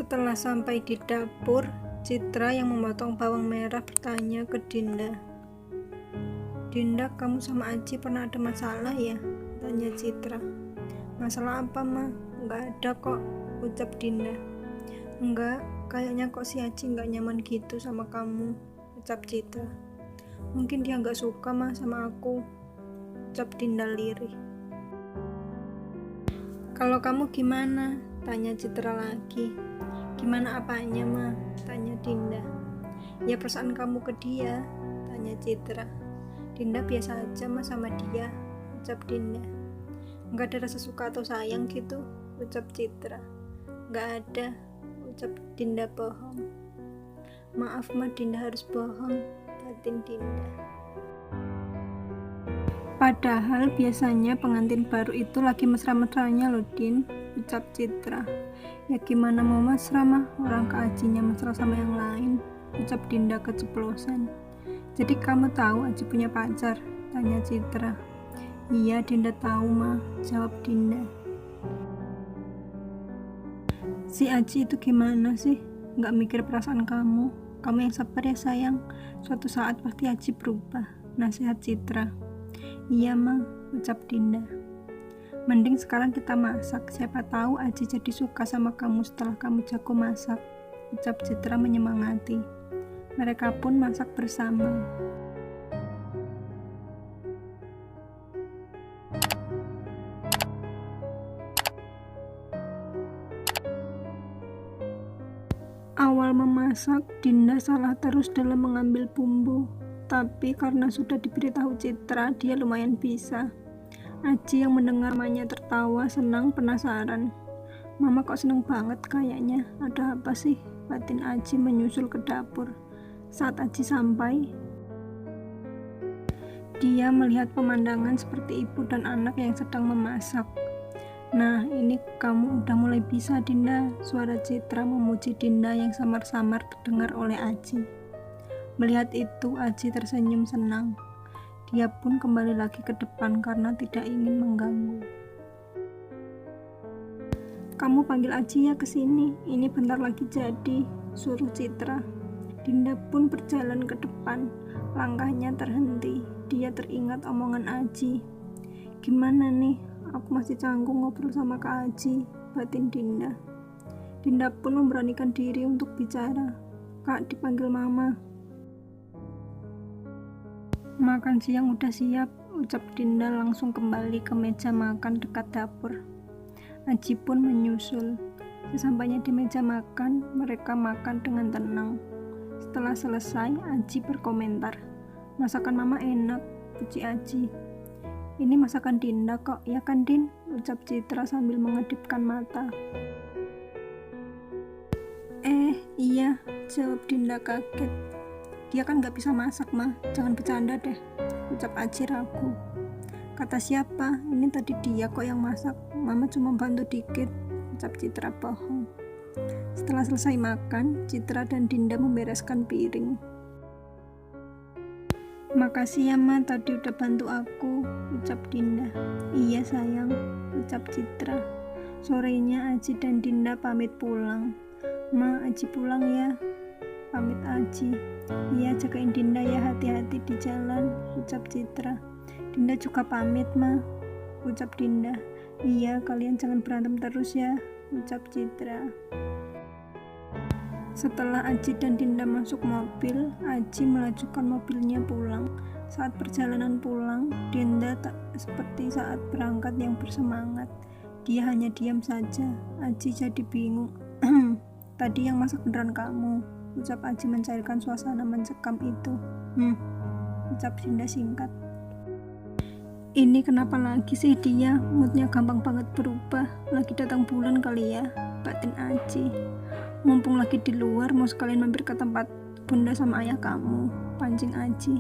Setelah sampai di dapur, Citra yang memotong bawang merah bertanya ke Dinda. "Dinda, kamu sama Aji pernah ada masalah ya?" tanya Citra. "Masalah apa, Ma?" "Nggak ada kok," ucap Dinda. "Enggak, kayaknya kok si Aji nggak nyaman gitu sama kamu," ucap Citra. "Mungkin dia nggak suka, Ma, sama aku," ucap Dinda lirih. "Kalau kamu gimana?" tanya Citra lagi. "Gimana apanya, Ma?" tanya Dinda. "Ya perasaan kamu ke dia," tanya Citra. "Dinda biasa aja, Ma, sama dia," ucap Dinda. "Nggak ada rasa suka atau sayang gitu," ucap Citra. "Nggak ada," ucap Dinda bohong. "Maaf, Ma, Dinda harus bohong," batin Dinda. "Padahal biasanya pengantin baru itu lagi mesra-mesranya loh, Din," ucap Citra. "Ya gimana mau mesra, mah, orang Kak Ajinya mesra sama yang lain," ucap Dinda keceplosan. "Jadi kamu tahu Aji punya pacar?" tanya Citra. "Iya, Dinda tahu, Ma," jawab Dinda. "Si Aji itu gimana sih? Nggak mikir perasaan kamu? Kamu yang sabar ya sayang, suatu saat pasti Aji berubah," nasihat Citra. "Iya, Ma," ucap Dinda. "Mending sekarang kita masak, siapa tahu Aji jadi suka sama kamu setelah kamu jago masak," ucap Citra menyemangati. Mereka pun masak bersama. Awal memasak, Dinda salah terus dalam mengambil bumbu. Tapi karena sudah diberitahu Citra, dia lumayan bisa. Aji yang mendengar mamanya tertawa senang penasaran. "Mama kok seneng banget kayaknya, ada apa sih?" batin Aji menyusul ke dapur. Saat Aji sampai, dia melihat pemandangan seperti ibu dan anak yang sedang memasak. "Nah, ini kamu udah mulai bisa, Dinda," suara Citra memuji Dinda yang samar-samar terdengar oleh Aji. Melihat itu, Aji tersenyum senang. Dia pun kembali lagi ke depan karena tidak ingin mengganggu. "Kamu panggil Aji ya ke sini, ini bentar lagi jadi," suruh Citra. Dinda pun berjalan ke depan, langkahnya terhenti. Dia teringat omongan Aji. "Gimana nih? Aku masih canggung ngobrol sama Kak Aji," batin Dinda. Dinda pun memberanikan diri untuk bicara. "Kak, dipanggil Mama." "Makan siang udah siap," ucap Dinda langsung kembali ke meja makan dekat dapur. Aji pun menyusul. Sesampainya di meja makan, mereka makan dengan tenang. Setelah selesai, Aji berkomentar, "Masakan Mama enak," puji Aji. "Ini masakan Dinda kok, ya kan Din?" ucap Citra sambil mengedipkan mata. Iya," jawab Dinda kaget. "Dia kan gak bisa masak, Ma, jangan bercanda deh," ucap Aji ragu. "Kata siapa? Ini tadi dia kok yang masak, Mama cuma bantu dikit," ucap Citra bohong. Setelah selesai makan, Citra dan Dinda membereskan piring. "Makasih ya, Ma, tadi udah bantu aku," ucap Dinda. "Iya sayang," ucap Citra. Sorenya Aji dan Dinda pamit pulang. "Ma, Aji pulang ya," pamit Aji. "Iya, jagain Dinda ya, hati-hati di jalan," ucap Citra. "Dinda juga pamit, Ma," ucap Dinda. "Iya, kalian jangan berantem terus ya," ucap Citra. Setelah Aji dan Dinda masuk mobil, Aji melajukan mobilnya pulang. Saat perjalanan pulang, Dinda tak seperti saat berangkat yang bersemangat. Dia hanya diam saja. Aji jadi bingung. "Tadi yang masak beneran kamu?" ucap Aji mencairkan suasana mencekam itu. Ucap Dinda singkat. "Ini kenapa lagi sih dia? Moodnya gampang banget berubah. Lagi datang bulan kali ya," batin Aji. "Mumpung lagi di luar, mau sekalian mampir ke tempat Bunda sama ayah kamu," pancing Aji.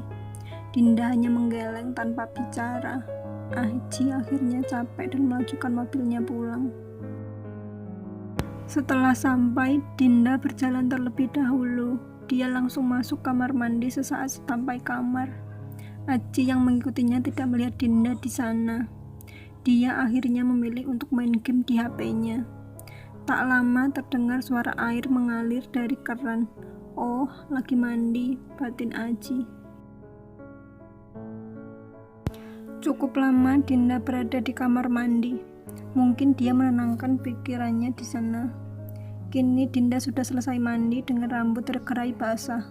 Dinda hanya menggeleng tanpa bicara. Aji akhirnya capek dan melajukan mobilnya pulang. Setelah sampai, Dinda berjalan terlebih dahulu. Dia langsung masuk kamar mandi sesaat sampai kamar. Aji yang mengikutinya tidak melihat Dinda di sana. Dia akhirnya memilih untuk main game di HP-nya. Tak lama terdengar suara air mengalir dari keran. Oh, lagi mandi, batin Aji. Cukup lama Dinda berada di kamar mandi. Mungkin dia menenangkan pikirannya di sana. Kini Dinda sudah selesai mandi dengan rambut tergerai basah.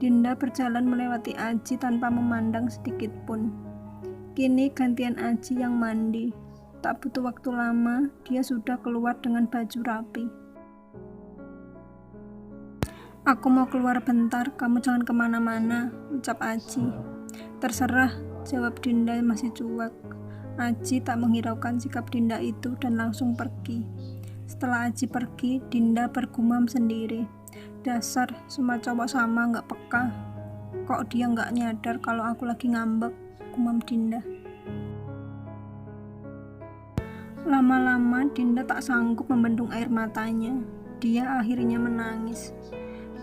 Dinda berjalan melewati Aji tanpa memandang sedikit pun. Kini gantian Aji yang mandi. Tak butuh waktu lama, dia sudah keluar dengan baju rapi. Aku mau keluar bentar, kamu jangan kemana-mana, ucap Aji. Terserah, jawab Dinda masih cuek. Aji tak menghiraukan sikap Dinda itu dan langsung pergi. Setelah Aji pergi, Dinda bergumam sendiri. Dasar, semua cowok sama gak peka. Kok dia gak nyadar kalau aku lagi ngambek, gumam Dinda. Lama-lama Dinda tak sanggup membendung air matanya. Dia akhirnya menangis.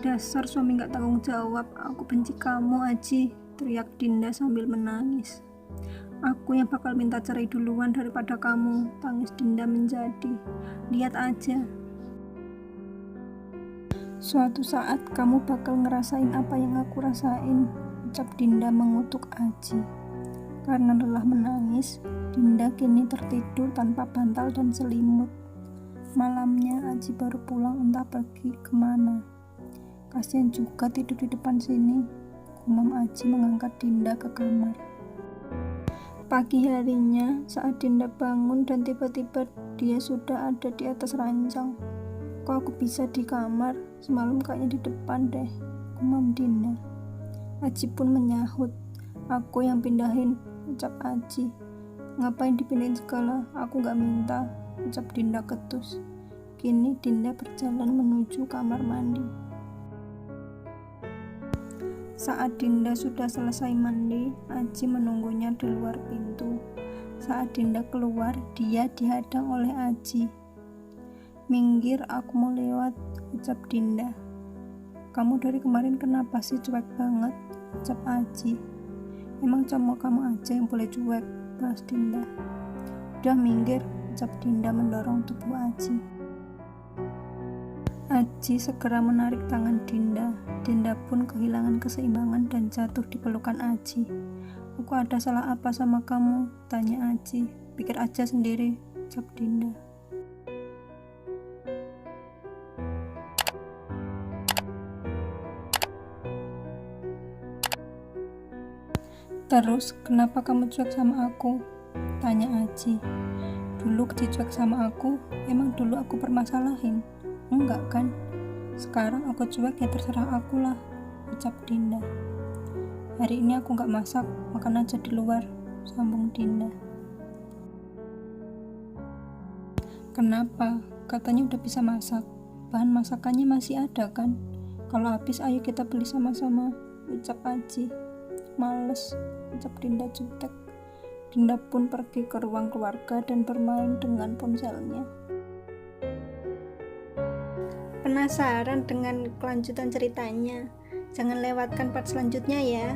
Dasar suami gak tanggung jawab, aku benci kamu Aji, teriak Dinda sambil menangis. Aku yang bakal minta cerai duluan daripada kamu, tangis Dinda menjadi. Lihat aja. Suatu saat kamu bakal ngerasain apa yang aku rasain, ucap Dinda mengutuk Aji. Karena lelah menangis, Dinda kini tertidur tanpa bantal dan selimut. Malamnya Aji baru pulang entah pergi kemana. Kasian juga tidur di depan sini, gumam Aji mengangkat Dinda ke kamar. Pagi harinya, saat Dinda bangun dan tiba-tiba dia sudah ada di atas ranjang. Kok aku bisa di kamar? Semalam kayaknya di depan deh, gumam Dinda. Aji pun menyahut, aku yang pindahin, ucap Aji. Ngapain dipindahin segala, aku gak minta, ucap Dinda ketus. Kini Dinda berjalan menuju kamar mandi. Saat Dinda sudah selesai mandi, Aji menunggunya di luar pintu. Saat Dinda keluar, dia dihadang oleh Aji. Minggir, aku mau lewat, ucap Dinda. Kamu dari kemarin kenapa sih cuek banget, ucap Aji. Emang cuma kamu aja yang boleh cuek, balas Dinda. Udah minggir, ucap Dinda mendorong tubuh Aji. Aji segera menarik tangan Dinda. Dinda pun kehilangan keseimbangan dan jatuh di pelukan Aji. Aku ada salah apa sama kamu? Tanya Aji. Pikir aja sendiri, ucap Dinda. Terus, kenapa kamu cuek sama aku? Tanya Aji. Dulu dicuek sama aku, emang dulu aku permasalahin? Enggak kan? Sekarang aku cuek ya terserah aku lah, ucap Dinda. Hari ini aku gak masak, makan aja di luar, sambung Dinda. Kenapa? Katanya udah bisa masak. Bahan masakannya masih ada kan? Kalau habis ayo kita beli sama-sama, ucap Aji. Males, ucap Dinda jutek. Dinda pun pergi ke ruang keluarga dan bermain dengan ponselnya. Penasaran dengan kelanjutan ceritanya? Jangan lewatkan part selanjutnya ya.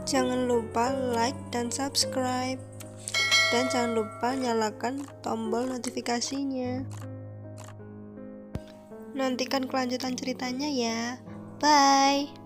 Jangan lupa like dan subscribe. Dan jangan lupa nyalakan tombol notifikasinya. Nantikan kelanjutan ceritanya ya. Bye.